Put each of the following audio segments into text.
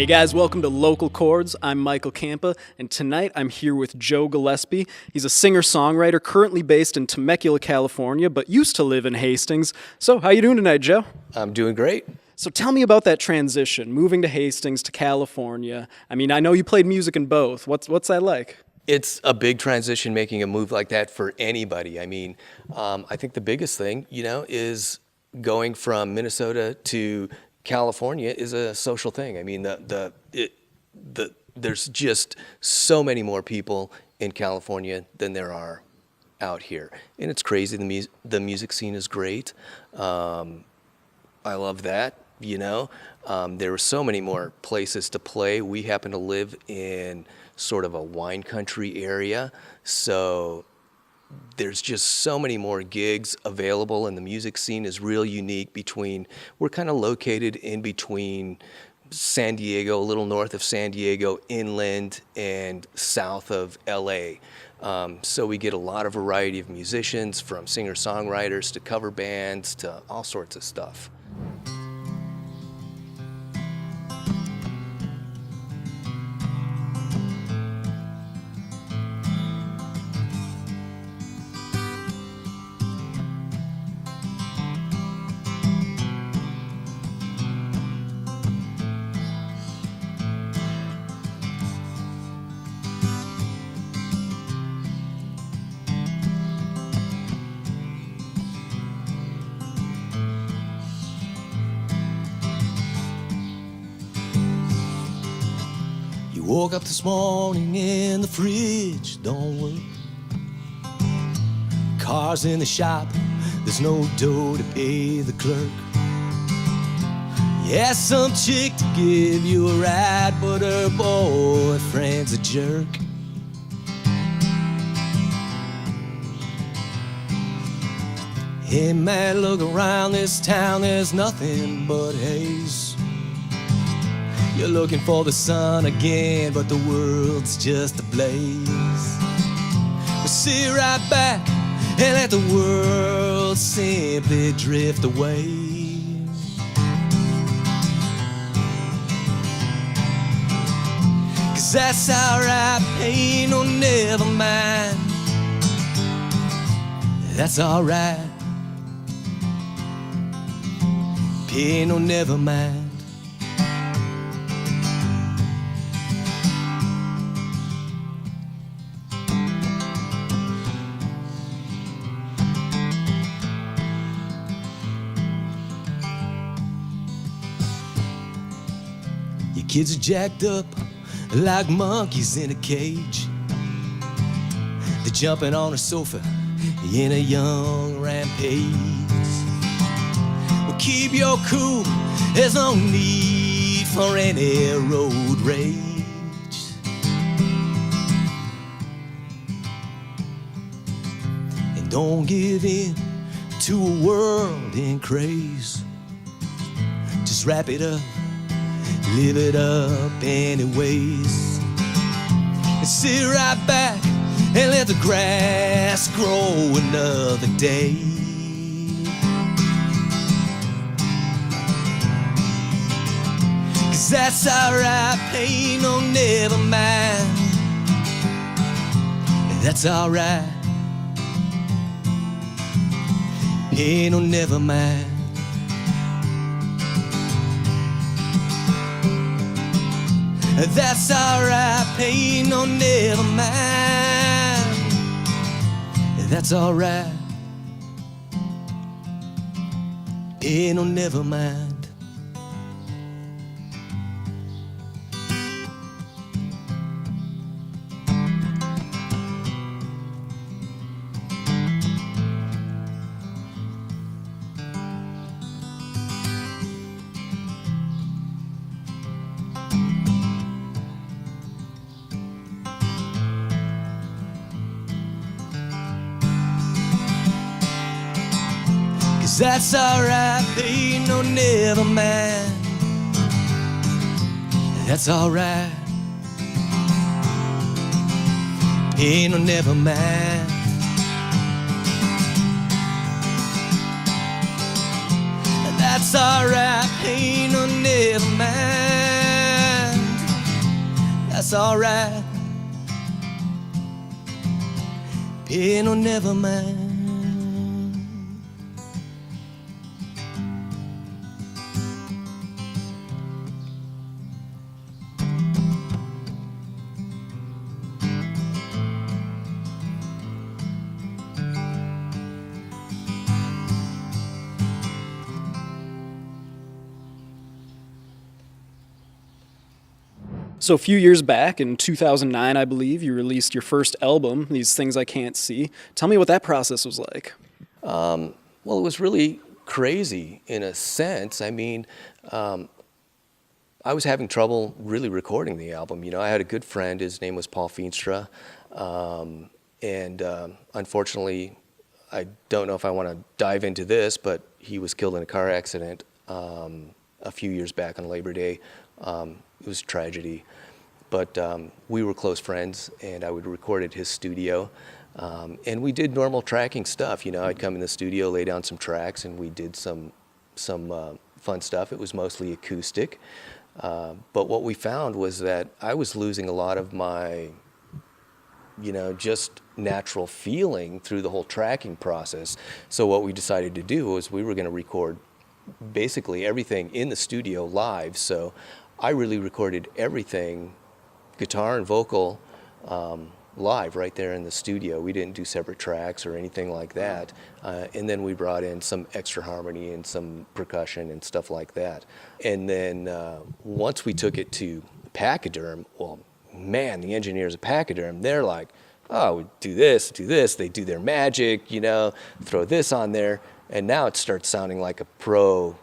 Hey guys, welcome to Local Chords. I'm Michael Kampa, and tonight I'm here with Joe Gillaspie. He's a singer-songwriter currently based in Temecula, California, but used to live in Hastings. So, how you doing tonight, Joe? I'm doing great. So tell me about that transition, moving to Hastings to California. I mean, I know you played music in both. What's that like? It's a big transition making a move like that for anybody. I mean, I think the biggest thing, is going from Minnesota to California is a social thing. I mean, there's just so many more people in California than there are out here, and it's crazy. The music scene is great. I love that. There were so many more places to play. We happen to live in sort of a wine country area, so there's just so many more gigs available, and the music scene is real unique. We're kind of located in between San Diego, a little north of San Diego, inland, and south of LA. So we get a lot of variety of musicians, from singer-songwriters to cover bands to all sorts of stuff. Woke up this morning and the fridge don't work. Car's in the shop, there's no dough to pay the clerk. You asked some chick to give you a ride, but her boyfriend's a jerk. Hey man, look around this town, there's nothing but haze. You're looking for the sun again, but the world's just ablaze. But sit right back and let the world simply drift away. 'Cause that's alright, pain, oh never mind. That's alright, pain, oh never mind. Kids are jacked up like monkeys in a cage. They're jumping on a sofa in a young rampage. Well, keep your cool, there's no need for any road rage. And don't give in to a world in craze. Just wrap it up, live it up anyways, and sit right back and let the grass grow another day. 'Cause that's alright, pain, oh never mind. That's alright, pain, oh never mind. That's alright, pain, oh never mind. That's alright, pain, oh never mind. That's alright, pain, oh never mind. That's alright, pain, oh never mind. That's alright, pain, oh never mind. that's alright. Pain or never mind. So a few years back, in 2009, I believe, you released your first album, These Things I Can't See. Tell me what that process was like. Well, it was really crazy in a sense. I mean, I was having trouble really recording the album. You know, I had a good friend, his name was Paul Feenstra, and unfortunately, I don't know if I want to dive into this, but he was killed in a car accident a few years back on Labor Day. It was a tragedy, but we were close friends, and I would record at his studio, and we did normal tracking stuff. You know, I'd come in the studio, lay down some tracks, and we did some fun stuff. It was mostly acoustic, but what we found was that I was losing a lot of my, you know, just natural feeling through the whole tracking process. So what we decided to do was we were going to record basically everything in the studio live. So I really recorded everything, guitar and vocal, live right there in the studio. We didn't do separate tracks or anything like that. And then we brought in some extra harmony and some percussion and stuff like that. And then once we took it to Pachyderm, well, man, the engineers at Pachyderm, they're like, oh, we do this. They do their magic, you know, throw this on there. And now it starts sounding like a pro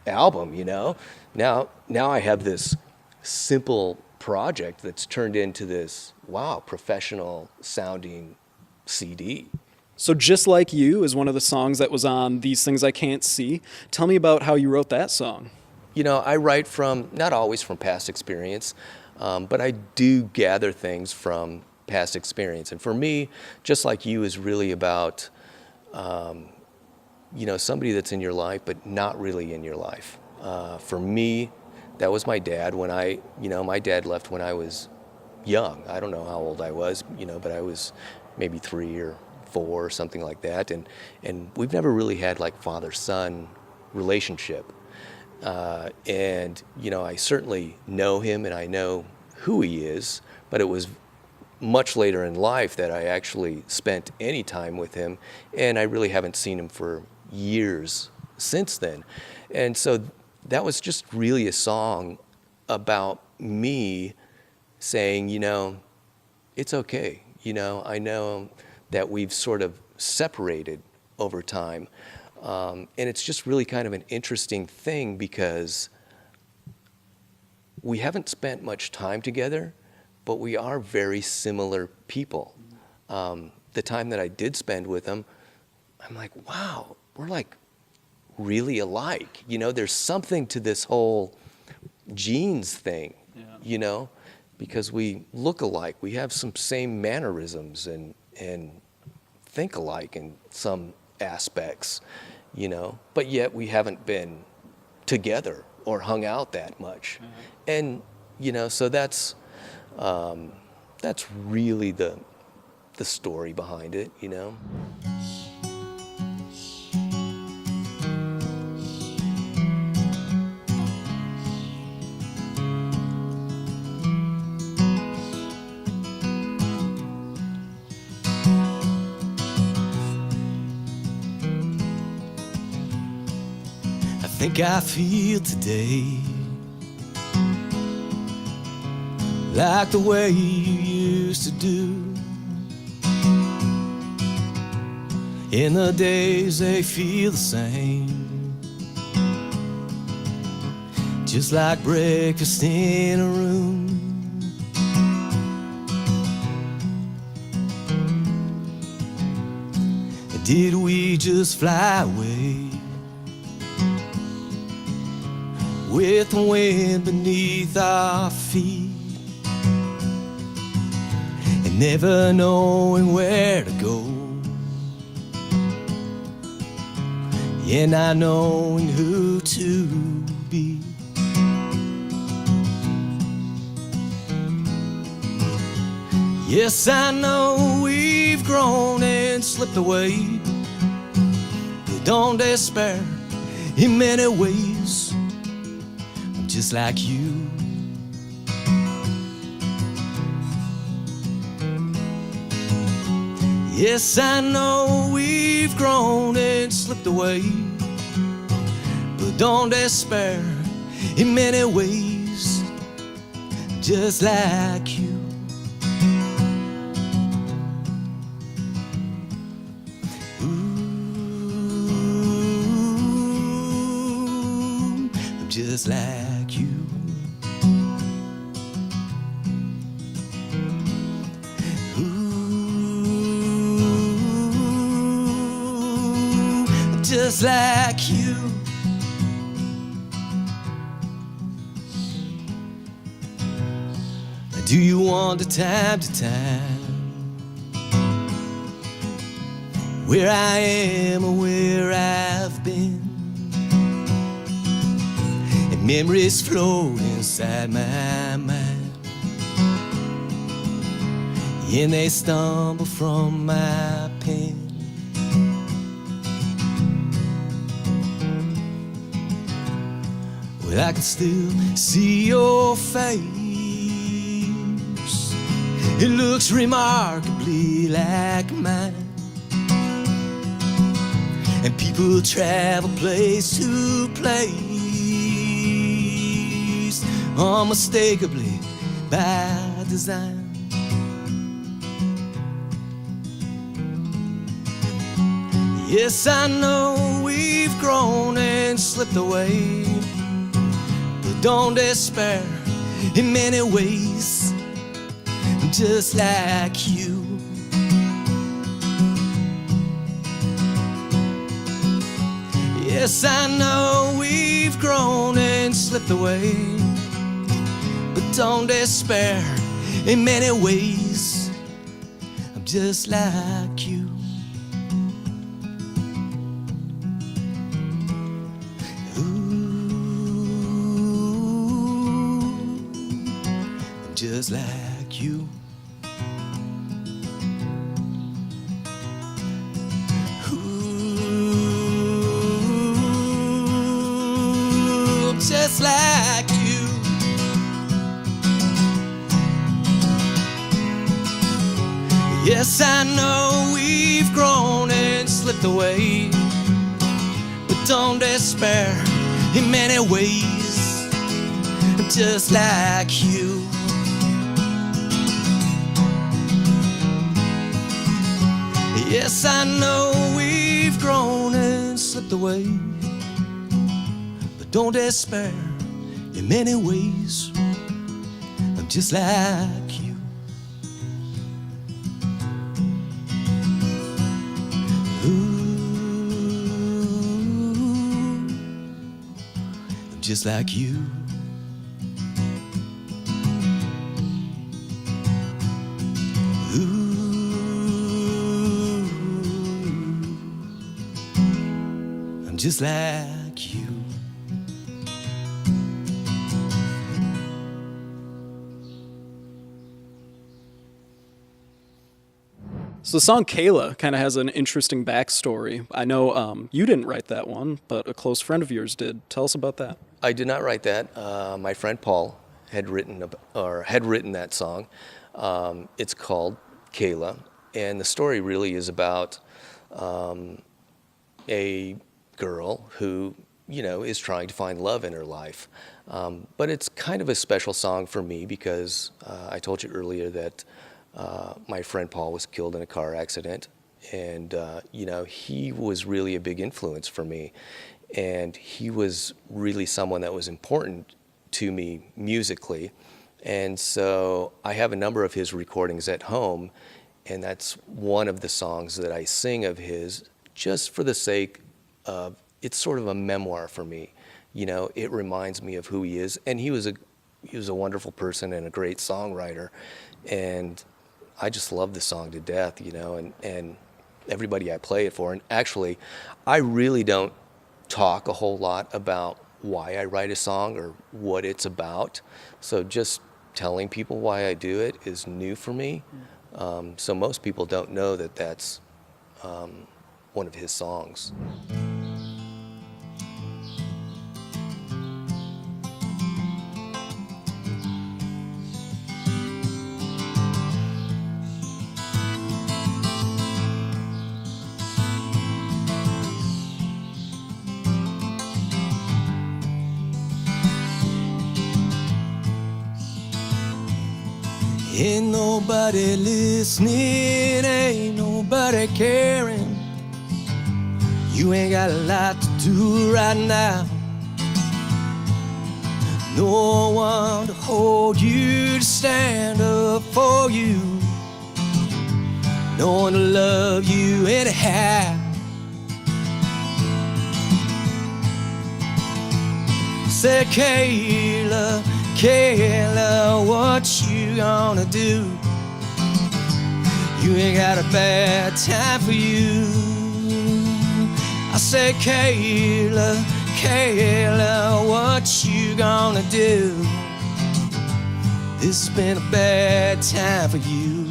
album, you know. Now I have this simple project that's turned into this, wow, professional sounding CD. So Just Like You is one of the songs that was on These Things I Can't See. Tell me about how you wrote that song. You know, I write from, not always from past experience, but I do gather things from past experience. And for me, Just Like You is really about, you know, somebody that's in your life, but not really in your life. For me, that was my dad. When my dad left when I was young. I don't know how old I was, you know, but I was maybe 3 or 4 or something like that. And we've never really had like father-son relationship. And, you know, I certainly know him and I know who he is, but it was much later in life that I actually spent any time with him, and I really haven't seen him for years since then. And so that was just really a song about me saying, you know, it's okay. You know, I know that we've sort of separated over time. And it's just really kind of an interesting thing because we haven't spent much time together, but we are very similar people. The time that I did spend with him, I'm like, wow, we're like really alike. You know, there's something to this whole genes thing, you know, because we look alike. We have some same mannerisms and think alike in some aspects, you know, but yet we haven't been together or hung out that much. And, you know, so that's really the story behind it, you know. I think I feel today like the way you used to do. In the days they feel the same, just like breakfast in a room. Did we just fly away with the wind beneath our feet, and never knowing where to go, and not knowing who to be? Yes, I know we've grown and slipped away, but don't despair in many ways. I'm just like you. Yes, I know we've grown and slipped away, but don't despair in many ways, just like you. Ooh, I'm just like you. Just like you. Do you want the time to time where I am or where I've been, and memories float inside my mind, and they stumble from my pen. Well, I can still see your face. It looks remarkably like mine. And people travel place to place, unmistakably by design. Yes, I know we've grown and slipped away, but don't despair in many ways, just like you. Yes, I know we've grown and slipped away, but don't despair in many ways, I'm just like you. Just like you. Ooh, just like you. Yes, I know we've grown and slipped away, but don't despair in many ways, just like you. Yes, I know we've grown and slipped away, but don't despair in many ways, I'm just like you. Ooh, I'm just like you. Just like you. So the song Kayla kind of has an interesting backstory. I know you didn't write that one, but a close friend of yours did. Tell us about that. I did not write that. My friend Paul had written that song. It's called Kayla, and the story really is about a girl who, is trying to find love in her life. But it's kind of a special song for me because I told you earlier that my friend Paul was killed in a car accident. And, he was really a big influence for me. And he was really someone that was important to me musically. And so I have a number of his recordings at home, and that's one of the songs that I sing of his just for the sake of, it's sort of a memoir for me. It reminds me of who he is, and he was a wonderful person and a great songwriter, and I just love the song to death, and everybody I play it for. And actually, I really don't talk a whole lot about why I write a song or what it's about. So just telling people why I do it is new for me. So most people don't know that that's one of his songs. Ain't nobody listening, ain't nobody caring. You ain't got a lot to do right now. No one to hold you, to stand up for you. No one to love you anyhow. Say, Kayla, Kayla, what you gonna do? You ain't got a bad time for you. I say, Kayla, Kayla, what you gonna do? This has been a bad time for you.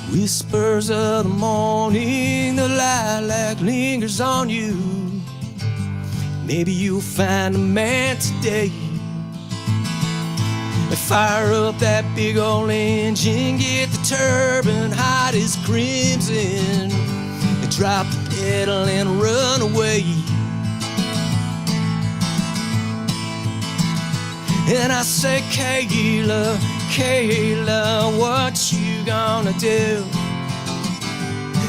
Whispers of the morning, the lilac lingers on you. Maybe you'll find a man today and fire up that big old engine, get the turbine hot as crimson, and drop the pedal and run away. And I say, Kayla, Kayla, what you gonna do?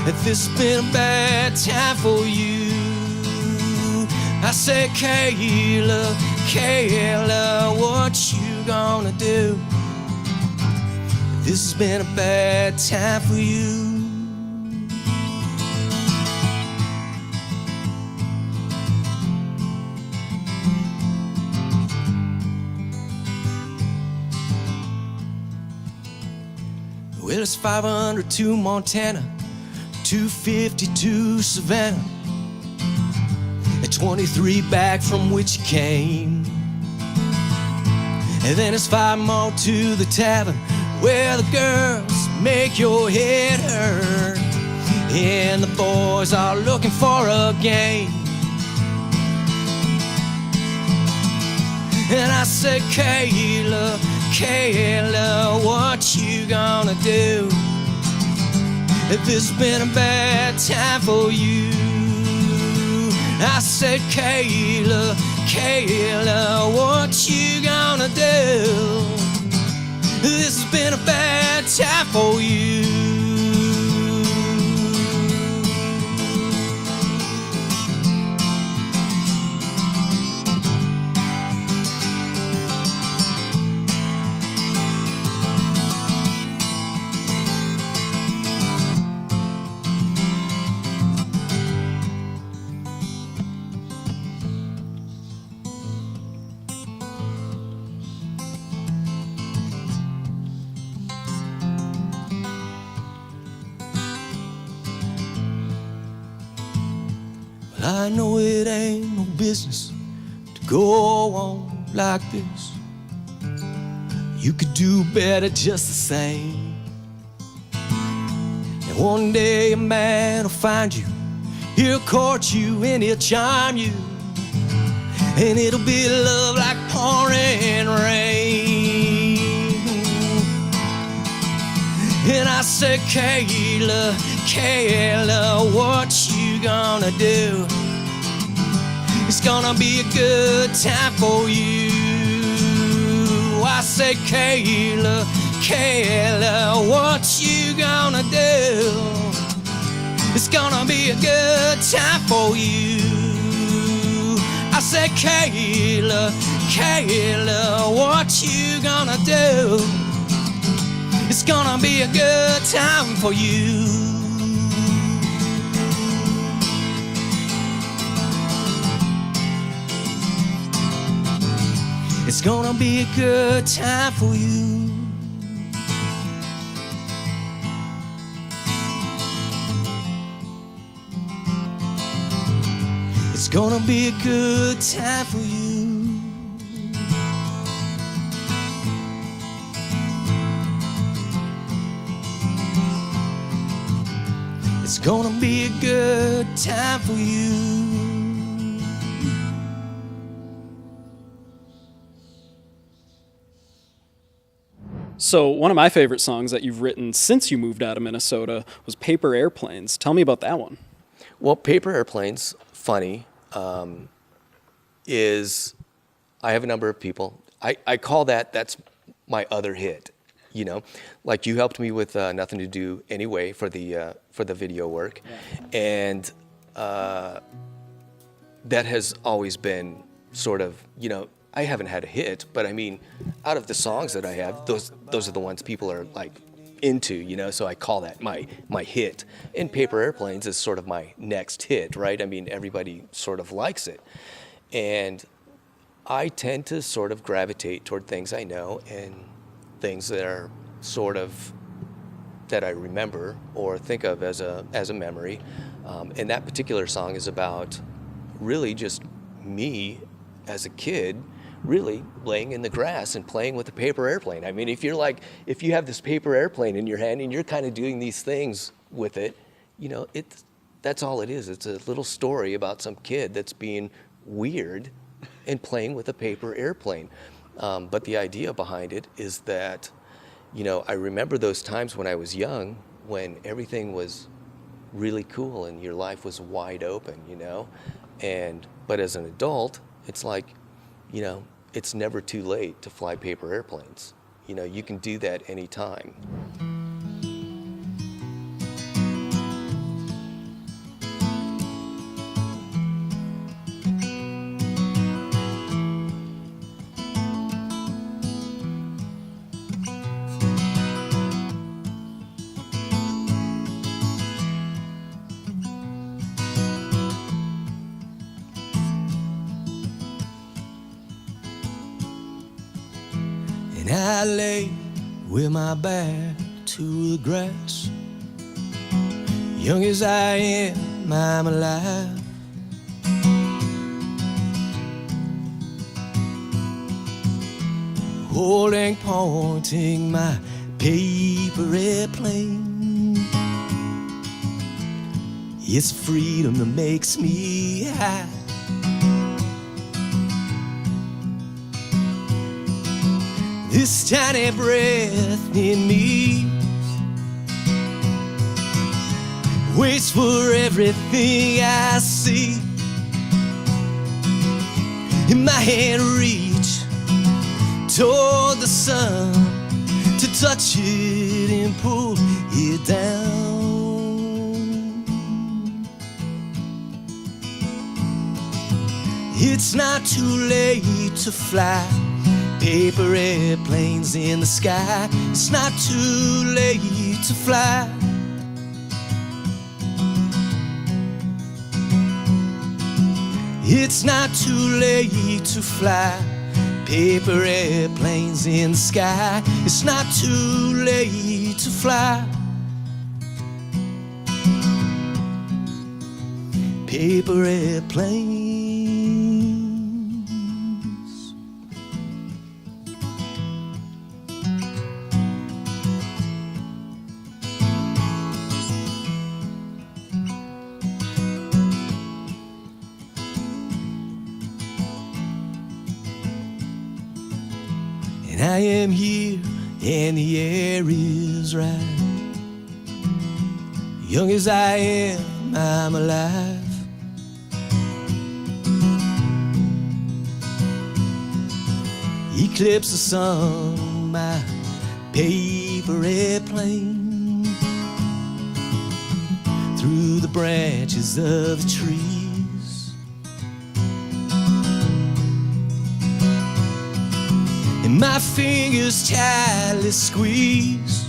If this has been a bad time for you. I say, Kayla, Kayla, what you gonna do? If this has been a bad time for you. Well, it's 500 to Montana, 250 to Savannah, and 23 back from which you came. And then it's 5 more to the tavern where the girls make your head hurt, and the boys are looking for a game. And I said, Kayla, Kayla, what you gonna do? If this has been a bad time for you. I said, Kayla, Kayla, what you gonna do? This has been a bad time for you. I know it ain't no business to go on like this. You could do better just the same. And one day a man will find you, he'll court you and he'll charm you, and it'll be love like pouring rain. And I said, Kayla, Kayla, what you gonna do? It's gonna be a good time for you. I said, Kayla, Kayla, what you gonna do? It's gonna be a good time for you. I said, Kayla, Kayla, what you gonna do? It's gonna be a good time for you. It's gonna be a good time for you. It's gonna be a good time for you. It's gonna be a good time for you. So, one of my favorite songs that you've written since you moved out of Minnesota was Paper Airplanes. Tell me about that one. Well, Paper Airplanes, funny, is I have a number of people. I call that's my other hit, you know. Like you helped me with Nothing to Do Anyway for the video work. Yeah. And that has always been sort of, you know, I haven't had a hit, but I mean, out of the songs that I have, those are the ones people are like into, you know, so I call that my hit. And Paper Airplanes is sort of my next hit, right? I mean, everybody sort of likes it. And I tend to sort of gravitate toward things I know and things that are sort of that I remember or think of as a memory. And that particular song is about really just me as a kid really laying in the grass and playing with a paper airplane. I mean, if you have this paper airplane in your hand and you're kind of doing these things with it, you know, that's all it is. It's a little story about some kid that's being weird and playing with a paper airplane. But the idea behind it is that, you know, I remember those times when I was young when everything was really cool and your life was wide open, you know? But as an adult, it's like, you know, it's never too late to fly paper airplanes. You know, you can do that anytime. And I lay with my back to the grass. Young as I am, I'm alive. Holding, pointing my paper airplane. It's freedom that makes me high. This tiny breath in me waits for everything I see. In my hand reach toward the sun to touch it and pull it down. It's not too late to fly paper airplanes in the sky. It's not too late to fly. It's not too late to fly paper airplanes in the sky. It's not too late to fly paper airplanes. And I am here and the air is right. Young as I am, I'm alive. Eclipse the sun, my paper airplane, through the branches of the trees. And my fingers tightly squeeze,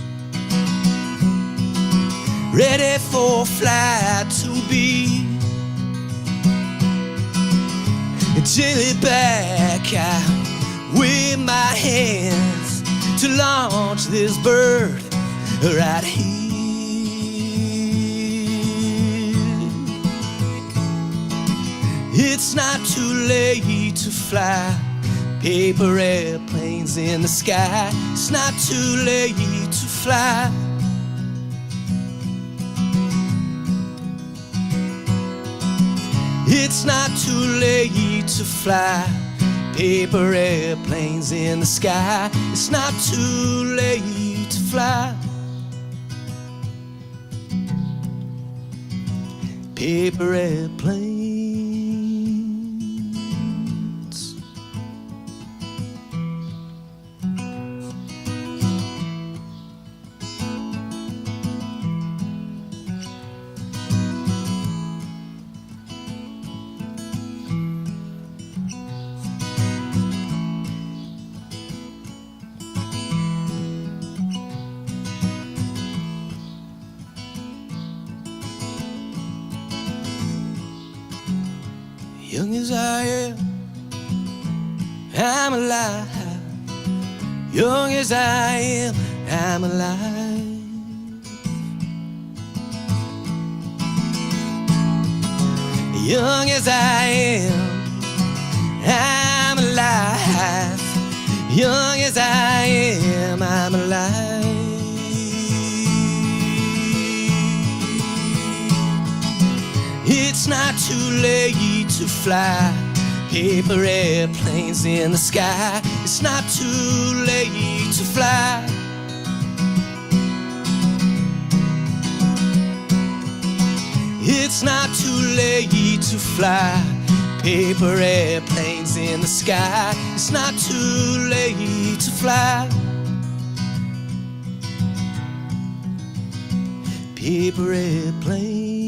ready for flight to be. Gently back out with my hands to launch this bird right here. It's not too late to fly paper airplanes in the sky. It's not too late to fly. It's not too late to fly paper airplanes in the sky. It's not too late to fly paper airplanes. Young as I am, I'm alive. Young as I am, I'm alive. Young as I am, I'm alive. Young as I am, I'm alive. It's not too late to fly paper airplanes in the sky. It's not too late to fly. It's not too late to fly paper airplanes in the sky. It's not too late to fly paper airplanes.